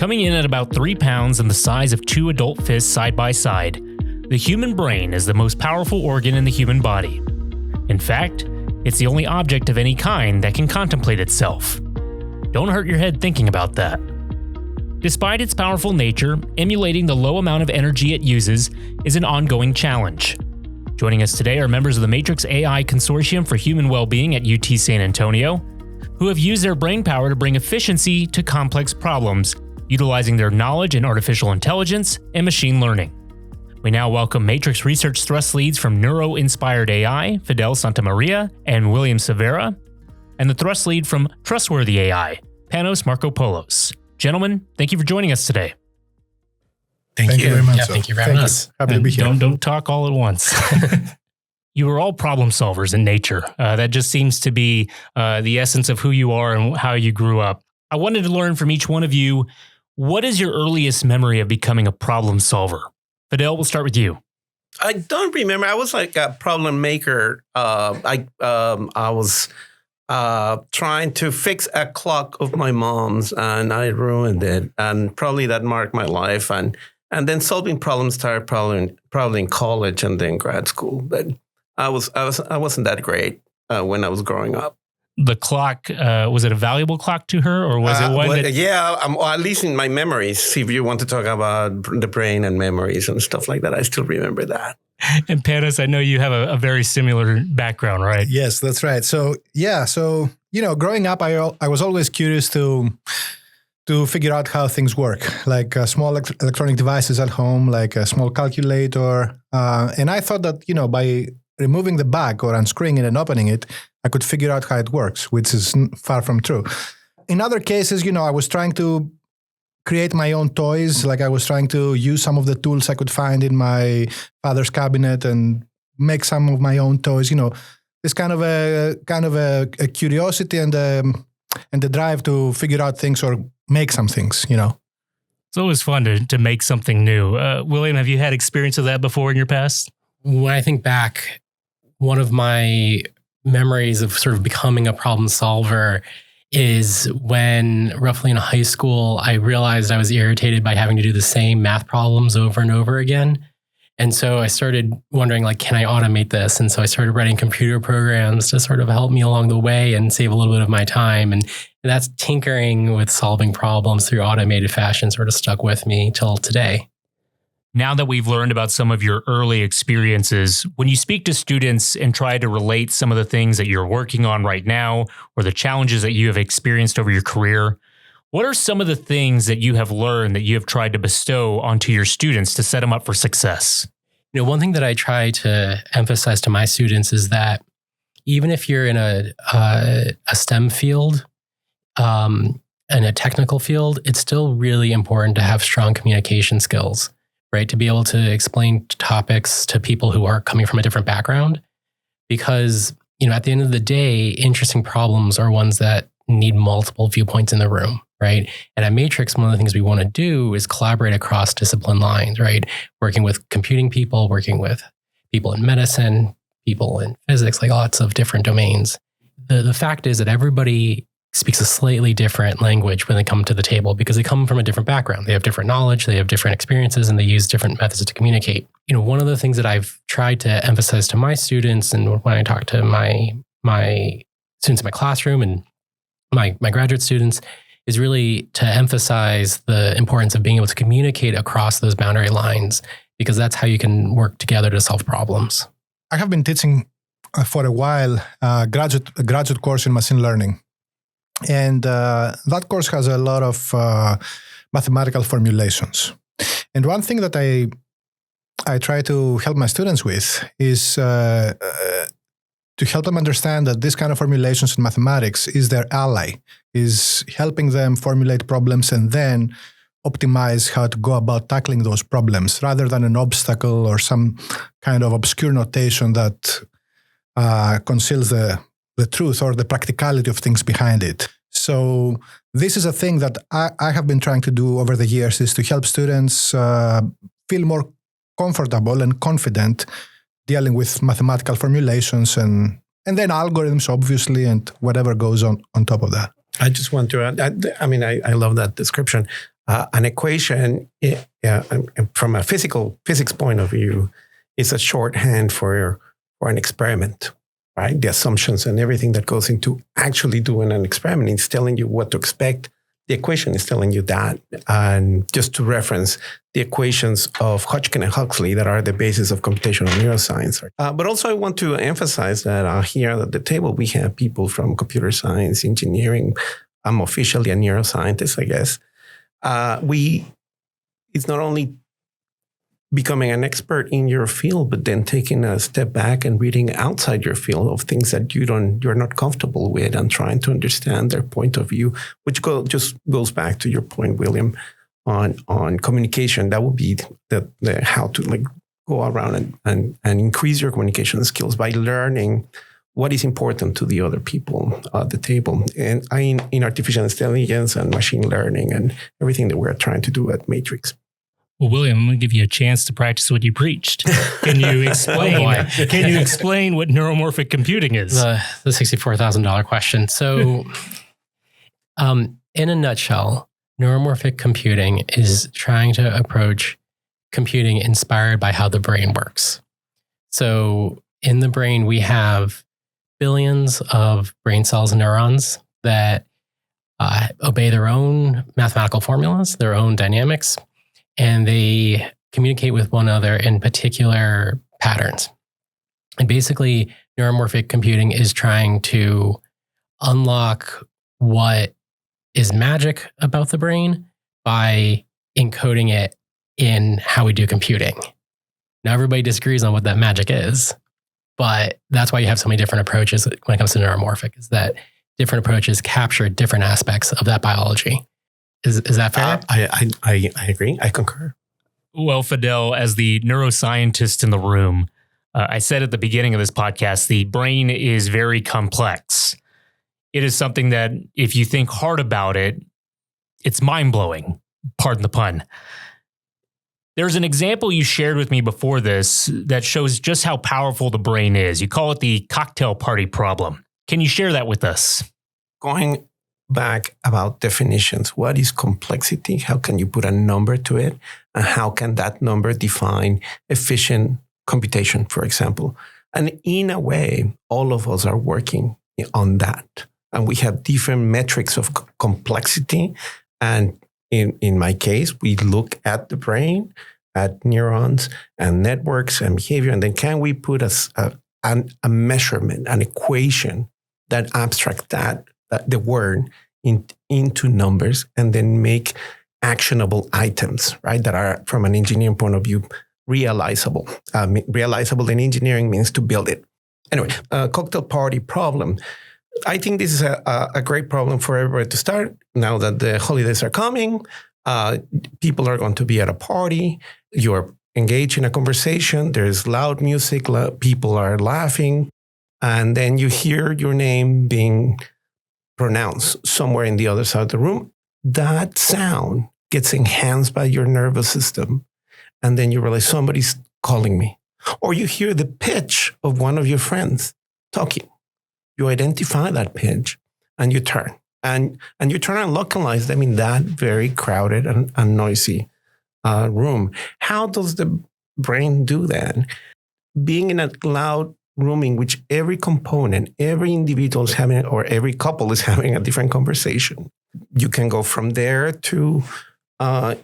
Coming in at about 3 pounds and the size of 2 adult fists side by side, the human brain is the most powerful organ in the human body. In fact, it's the only object of any kind that can contemplate itself. Don't hurt your head thinking about that. Despite its powerful nature, emulating the low amount of energy it uses is an ongoing challenge. Joining us today are members of the Matrix AI Consortium for Human Wellbeing at UT San Antonio, who have used their brainpower to bring efficiency to complex problems, utilizing their knowledge in artificial intelligence and machine learning. We now welcome Matrix Research Thrust Leads from Neuro Inspired AI, Fidel Santamaria and William Severa, and the Thrust Lead from Trustworthy AI, Panos Markopoulos. Gentlemen, thank you for joining us today. Thank you very much. Yeah, thank you for having us. Happy to be here. Don't talk all at once. You are all problem solvers in nature. That just seems to be the essence of who you are and how you grew up. I wanted to learn from each one of you, what is your earliest memory of becoming a problem solver? Fidel, we'll start with you. I don't remember. I was like a problem maker. I was trying to fix a clock of my mom's, and I ruined it. And probably that marked my life. And then solving problems started probably in college and then grad school. But I wasn't that great when I was growing up. The clock, was it a valuable clock to her, or was it one that... Yeah, at least in my memories, if you want to talk about the brain and memories and stuff like that, I still remember that. And Panos, I know you have a very similar background, right? Yes, that's right. So, growing up, I was always curious to figure out how things work, like small electronic devices at home, like a small calculator. And I thought that, by removing the back or unscrewing it and opening it, I could figure out how it works, which is far from true. In other cases, I was trying to create my own toys. Like I was trying to use some of the tools I could find in my father's cabinet and make some of my own toys. This kind of a curiosity and the drive to figure out things or make some things. It's always fun to make something new. William, have you had experience of that before in your past? When I think back, one of my memories of sort of becoming a problem solver is when roughly in high school, I realized I was irritated by having to do the same math problems over and over again. And so I started wondering, can I automate this? And so I started writing computer programs to sort of help me along the way and save a little bit of my time. And that's tinkering with solving problems through automated fashion sort of stuck with me till today. Now that we've learned about some of your early experiences, when you speak to students and try to relate some of the things that you're working on right now or the challenges that you have experienced over your career, what are some of the things that you have learned that you have tried to bestow onto your students to set them up for success? One thing that I try to emphasize to my students is that even if you're in a STEM field, in a technical field, it's still really important to have strong communication skills. Right, to be able to explain topics to people who are coming from a different background, because at the end of the day, interesting problems are ones that need multiple viewpoints in the room, right? And at Matrix, one of the things we want to do is collaborate across discipline lines, right? Working with computing people, working with people in medicine, people in physics, like lots of different domains. The fact is that everybody speaks a slightly different language when they come to the table because they come from a different background. They have different knowledge, they have different experiences, and they use different methods to communicate. One of the things that I've tried to emphasize to my students, and when I talk to my students in my classroom and my graduate students, is really to emphasize the importance of being able to communicate across those boundary lines, because that's how you can work together to solve problems. I have been teaching for a while a graduate course in machine learning. And that course has a lot of mathematical formulations. And one thing that I try to help my students with is to help them understand that this kind of formulations in mathematics is their ally, is helping them formulate problems and then optimize how to go about tackling those problems rather than an obstacle or some kind of obscure notation that conceals the truth or the practicality of things behind it. So this is a thing that I have been trying to do over the years, is to help students feel more comfortable and confident dealing with mathematical formulations and then algorithms, obviously, and whatever goes on top of that. I just want to add, I love that description. an equation, from a physics point of view, is a shorthand for an experiment, right? The assumptions and everything that goes into actually doing an experiment is telling you what to expect. The equation is telling you that. And just to reference the equations of Hodgkin and Huxley that are the basis of computational neuroscience. But also I want to emphasize that here at the table, we have people from computer science, engineering. I'm officially a neuroscientist, I guess. It's not only becoming an expert in your field, but then taking a step back and reading outside your field of things that you're not comfortable with and trying to understand their point of view, which just goes back to your point, William, on communication. That would be the how to like go around and increase your communication skills by learning what is important to the other people at the table. And in artificial intelligence and machine learning and everything that we're trying to do at Matrix. Well, William, I'm going to give you a chance to practice what you preached. Can you explain? Can you explain what neuromorphic computing is? The $64,000 question. So, in a nutshell, neuromorphic computing is trying to approach computing inspired by how the brain works. So, in the brain, we have billions of brain cells and neurons that obey their own mathematical formulas, their own dynamics, and they communicate with one another in particular patterns. And basically, neuromorphic computing is trying to unlock what is magic about the brain by encoding it in how we do computing. Now, everybody disagrees on what that magic is, but that's why you have so many different approaches when it comes to neuromorphic, is that different approaches capture different aspects of that biology. Is that fair? I agree. I concur. Well, Fidel, as the neuroscientist in the room, I said at the beginning of this podcast, the brain is very complex. It is something that if you think hard about it, it's mind-blowing. Pardon the pun. There's an example you shared with me before this that shows just how powerful the brain is. You call it the cocktail party problem. Can you share that with us? Going back about definitions. What is complexity? How can you put a number to it? And how can that number define efficient computation, for example? And in a way, all of us are working on that. And we have different metrics of complexity. And in my case, we look at the brain, at neurons and networks and behavior. And then can we put a measurement, an equation that abstract the word into numbers and then make actionable items, right? That are, from an engineering point of view, realizable. Realizable in engineering means to build it. Anyway, cocktail party problem. I think this is a great problem for everybody to start. Now that the holidays are coming, people are going to be at a party. You're engaged in a conversation. There's loud music. People are laughing. And then you hear your name being pronounced somewhere in the other side of the room. That sound gets enhanced by your nervous system. And then you realize somebody's calling me. Or you hear the pitch of one of your friends talking. You identify that pitch and you turn. And you turn and localize them in that very crowded and noisy room. How does the brain do that? Being in a loud room in which every component, every individual is having, or every couple is having a different conversation. You can go from there to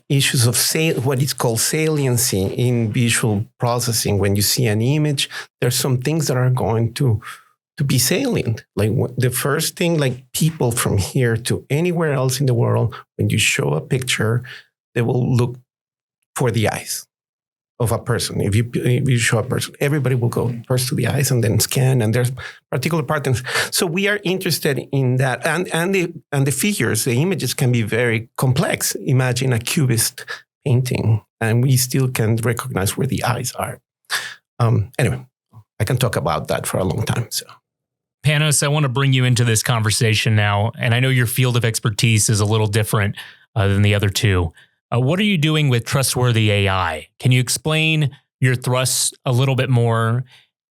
issues of what is called saliency in visual processing. When you see an image, there's some things that are going to be salient. Like the first thing, like people from here to anywhere else in the world, when you show a picture, they will look for the eyes of a person. If you show a person, everybody will go first to the eyes and then scan, and there's particular patterns. So we are interested in that, and the figures, the images can be very complex. Imagine a cubist painting, and we still can recognize where the eyes are. Anyway, I can talk about that for a long time. So, Panos, I want to bring you into this conversation now, and I know your field of expertise is a little different than the other two. What are you doing with trustworthy AI? Can you explain your thrusts a little bit more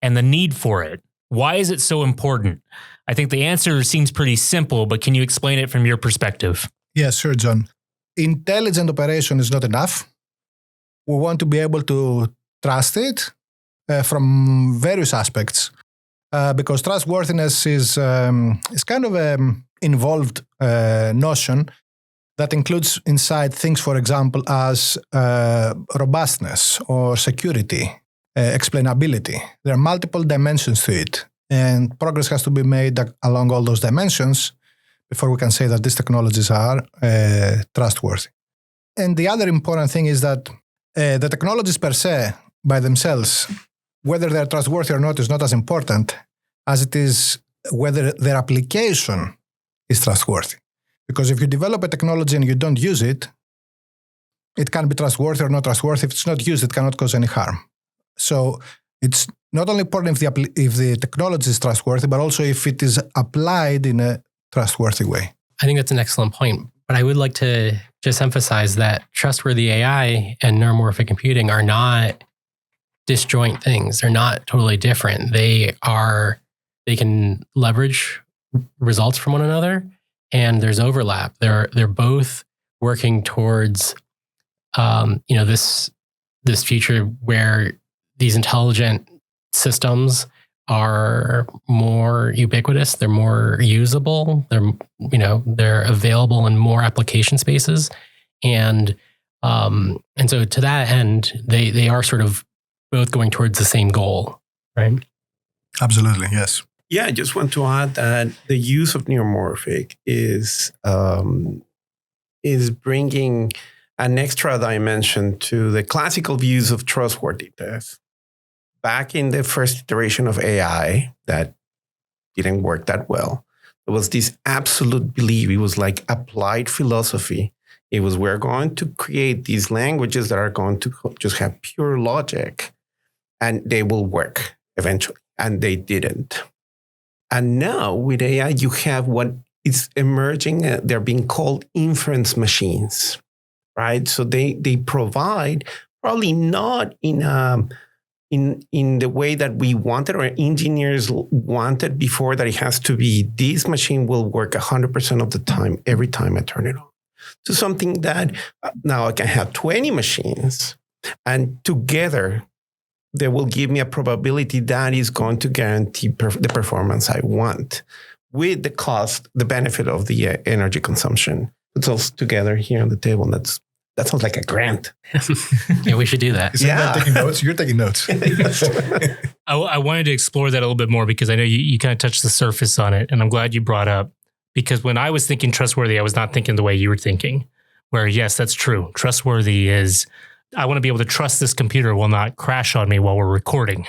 and the need for it? Why is it so important? I think the answer seems pretty simple, but can you explain it from your perspective? Yeah, sure, John. intelligent operation is not enough. We want to be able to trust it from various aspects, because trustworthiness is kind of an involved notion that includes inside things, for example, as robustness or security, explainability. There are multiple dimensions to it, and progress has to be made along all those dimensions before we can say that these technologies are trustworthy. And the other important thing is that the technologies per se, by themselves, whether they're trustworthy or not is not as important as it is whether their application is trustworthy. Because if you develop a technology and you don't use it, it can be trustworthy or not trustworthy. If it's not used, it cannot cause any harm. So it's not only important if the technology is trustworthy, but also if it is applied in a trustworthy way. I think that's an excellent point. But I would like to just emphasize that trustworthy AI and neuromorphic computing are not disjoint things. They're not totally different. They can leverage results from one another, and there's overlap. They're both working towards this future where these intelligent systems are more ubiquitous, they're more usable, they're available in more application spaces, and so to that end, they are sort of both going towards the same goal, right? Absolutely, yes. Yeah, I just want to add that the use of neuromorphic is bringing an extra dimension to the classical views of trustworthiness. Back in the first iteration of AI that didn't work that well, there was this absolute belief. It was like applied philosophy. It was, we're going to create these languages that are going to just have pure logic and they will work eventually. And they didn't. And now with AI, you have what is emerging. They're being called inference machines, right? So they provide, probably not in the way that we wanted or engineers wanted before, that it has to be, this machine will work 100% of the time, every time I turn it on. To something that now I can have 20 machines and together they will give me a probability that is going to guarantee the performance I want with the cost, the benefit of the energy consumption. It's all together here on the table. That sounds like a grant. Yeah, we should do that. Isn't that taking notes? You're taking notes. I wanted to explore that a little bit more because I know you kind of touched the surface on it, and I'm glad you brought up, because when I was thinking trustworthy, I was not thinking the way you were thinking, where yes, that's true. Trustworthy is, I want to be able to trust this computer will not crash on me while we're recording.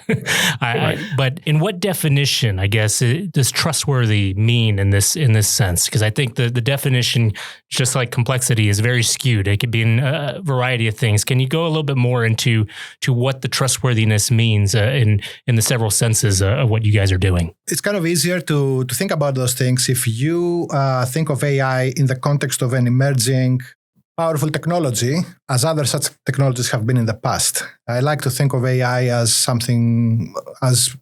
But in what definition, I guess, does trustworthy mean in this sense? Because I think the definition, just like complexity, is very skewed. It could be in a variety of things. Can you go a little bit more into what the trustworthiness means in the several senses of what you guys are doing? It's kind of easier to think about those things if you think of AI in the context of an emerging powerful technology, as other such technologies have been in the past. I like to think of AI as something as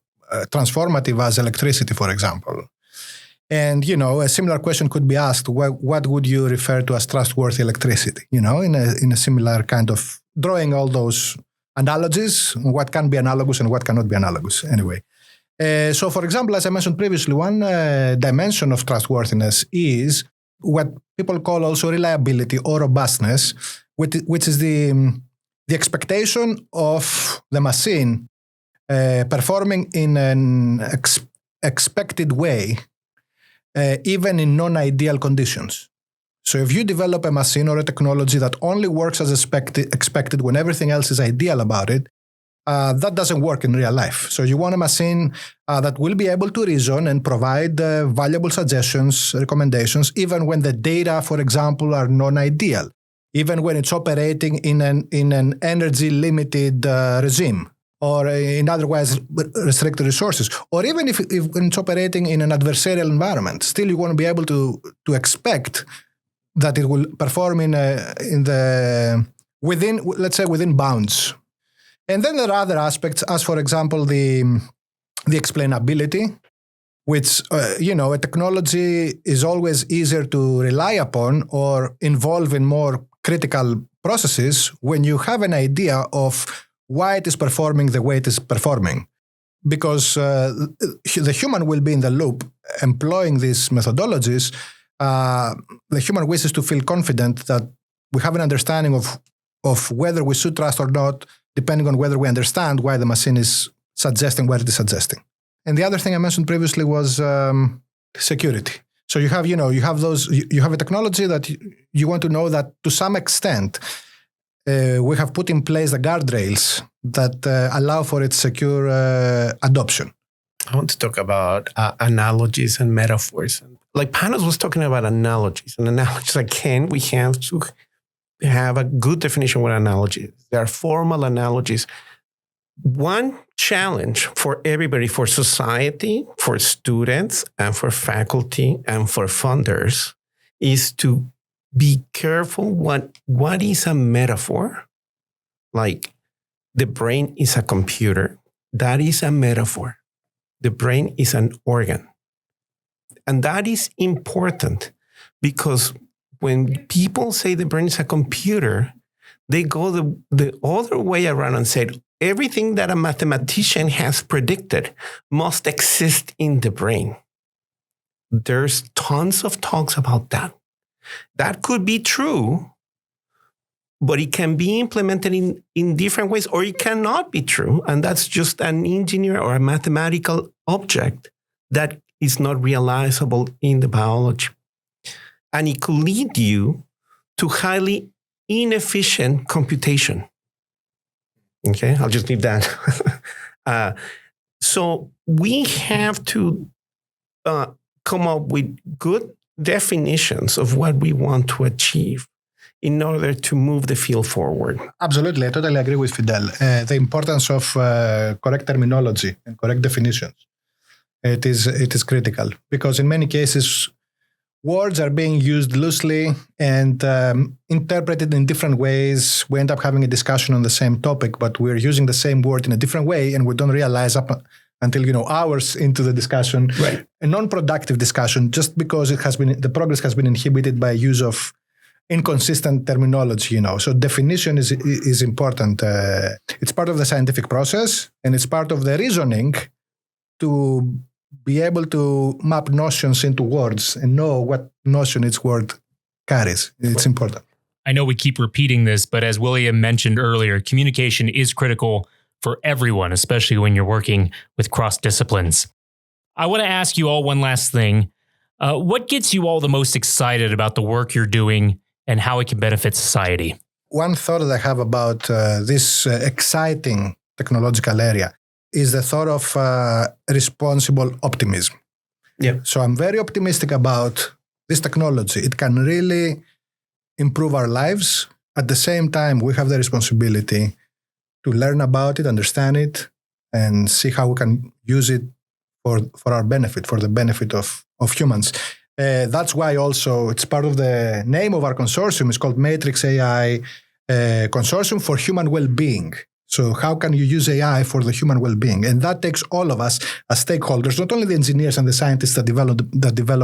transformative as electricity, for example. And, a similar question could be asked, what would you refer to as trustworthy electricity? In a similar kind of drawing all those analogies, what can be analogous and what cannot be analogous anyway. So, for example, as I mentioned previously, one dimension of trustworthiness is what people call also reliability or robustness, which is the expectation of the machine performing in an expected way, even in non-ideal conditions. So if you develop a machine or a technology that only works as expected when everything else is ideal about it, that doesn't work in real life. So you want a machine that will be able to reason and provide valuable suggestions, recommendations, even when the data, for example, are non-ideal, even when it's operating in an energy-limited regime, or in otherwise restricted resources, or even if it's operating in an adversarial environment. Still, you want to be able to expect that it will perform within bounds. And then there are other aspects, as for example, the explainability, which, a technology is always easier to rely upon or involve in more critical processes when you have an idea of why it is performing the way it is performing. Because the human will be in the loop employing these methodologies. The human wishes to feel confident that we have an understanding of whether we should trust or not, depending on whether we understand why the machine is suggesting what it is suggesting. And the other thing I mentioned previously was security. So you have a technology that you want to know that to some extent we have put in place the guardrails that allow for its secure adoption. I want to talk about analogies and metaphors. Like Panos was talking about analogies, and analogies, again, we have to have a good definition of what analogies. There are formal analogies. One challenge for everybody, for society, for students, and for faculty, and for funders, is to be careful what is a metaphor. Like the brain is a computer. That is a metaphor. The brain is an organ. And that is important because when people say the brain is a computer, they go the other way around and say everything that a mathematician has predicted must exist in the brain. There's tons of talks about that. That could be true, but it can be implemented in different ways, or it cannot be true. And that's just an engineer or a mathematical object that is not realizable in the biology. And it could lead you to highly inefficient computation. Okay, I'll just leave that. So we have to come up with good definitions of what we want to achieve in order to move the field forward. Absolutely. I totally agree with Fidel. The importance of correct terminology and correct definitions. It is critical because in many cases, words are being used loosely and interpreted in different ways. We end up having a discussion on the same topic, but we're using the same word in a different way, and we don't realize until hours into the discussion, right. A non-productive discussion, just because the progress has been inhibited by use of inconsistent terminology. So definition is important. It's part of the scientific process, and it's part of the reasoning to be able to map notions into words and know what notion each word carries. It's important. I know we keep repeating this, but as William mentioned earlier, communication is critical for everyone, especially when you're working with cross disciplines. I want to ask you all one last thing. What gets you all the most excited about the work you're doing and how it can benefit society? One thought that I have about this exciting technological area is the thought of responsible optimism. Yeah. So I'm very optimistic about this technology. It can really improve our lives. At the same time, we have the responsibility to learn about it, understand it, and see how we can use it for our benefit, for the benefit of humans. That's why also it's part of the name of our consortium. It's called Matrix AI Consortium for Human Well-Being. So how can you use AI for the human well-being? And that takes all of us as stakeholders, not only the engineers and the scientists that develop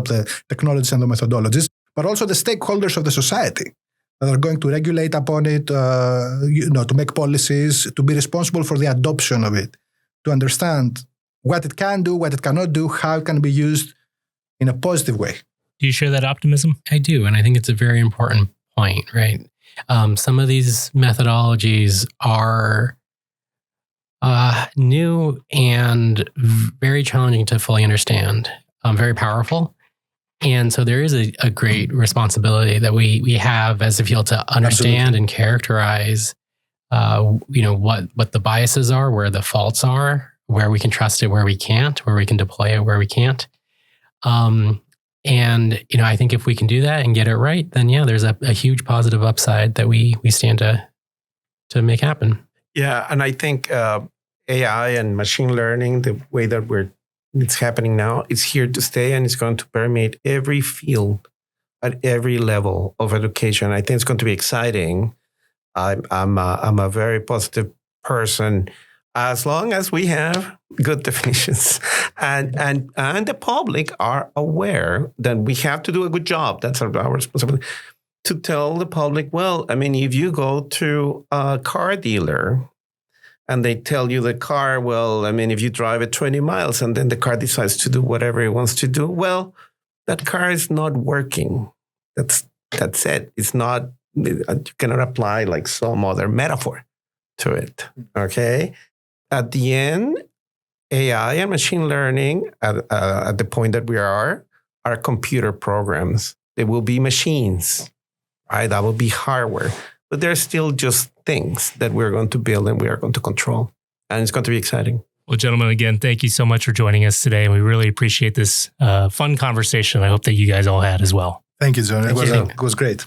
the technologies and the methodologies, but also the stakeholders of the society that are going to regulate upon it, to make policies, to be responsible for the adoption of it, to understand what it can do, what it cannot do, how it can be used in a positive way. Do you share that optimism? I do, and I think it's a very important point, right? Some of these methodologies are new and very challenging to fully understand, very powerful. And so there is a great responsibility that we have as a field to understand and characterize, what the biases are, where the faults are, where we can trust it, where we can't, where we can deploy it, where we can't. And I think if we can do that and get it right, then there's a huge positive upside that we stand to make happen. Yeah, and I think AI and machine learning, the way that it's happening now, is here to stay, and it's going to permeate every field at every level of education. I think it's going to be exciting. I'm a very positive person, as long as we have good definitions and the public are aware that we have to do a good job. That's our responsibility. to tell the public, well, I mean, if you go to a car dealer and they tell you the car, well, I mean, if you drive it 20 miles and then the car decides to do whatever it wants to do, well, that car is not working. That's it. It's not, you cannot apply like some other metaphor to it. Okay. At the end, AI and machine learning at the point that we are computer programs. They will be machines, right? That will be hardware. But they're still just things that we're going to build and we are going to control. And it's going to be exciting. Well, gentlemen, again, thank you so much for joining us today. And we really appreciate this fun conversation. I hope that you guys all had as well. Thank you, John. It was great.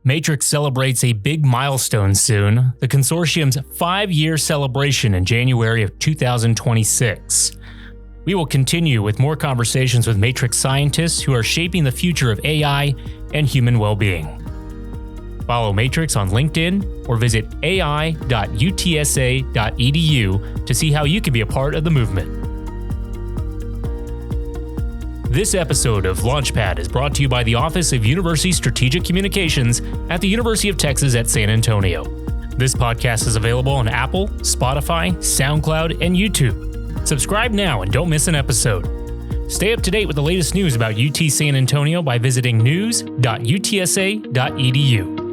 Matrix celebrates a big milestone soon, the consortium's 5-year celebration in January of 2026. We will continue with more conversations with Matrix scientists who are shaping the future of AI and human well-being. Follow Matrix on LinkedIn or visit ai.utsa.edu to see how you can be a part of the movement. This episode of Launchpad is brought to you by the Office of University Strategic Communications at the University of Texas at San Antonio. This podcast is available on Apple, Spotify, SoundCloud, and YouTube. Subscribe now and don't miss an episode. Stay up to date with the latest news about UT San Antonio by visiting news.utsa.edu.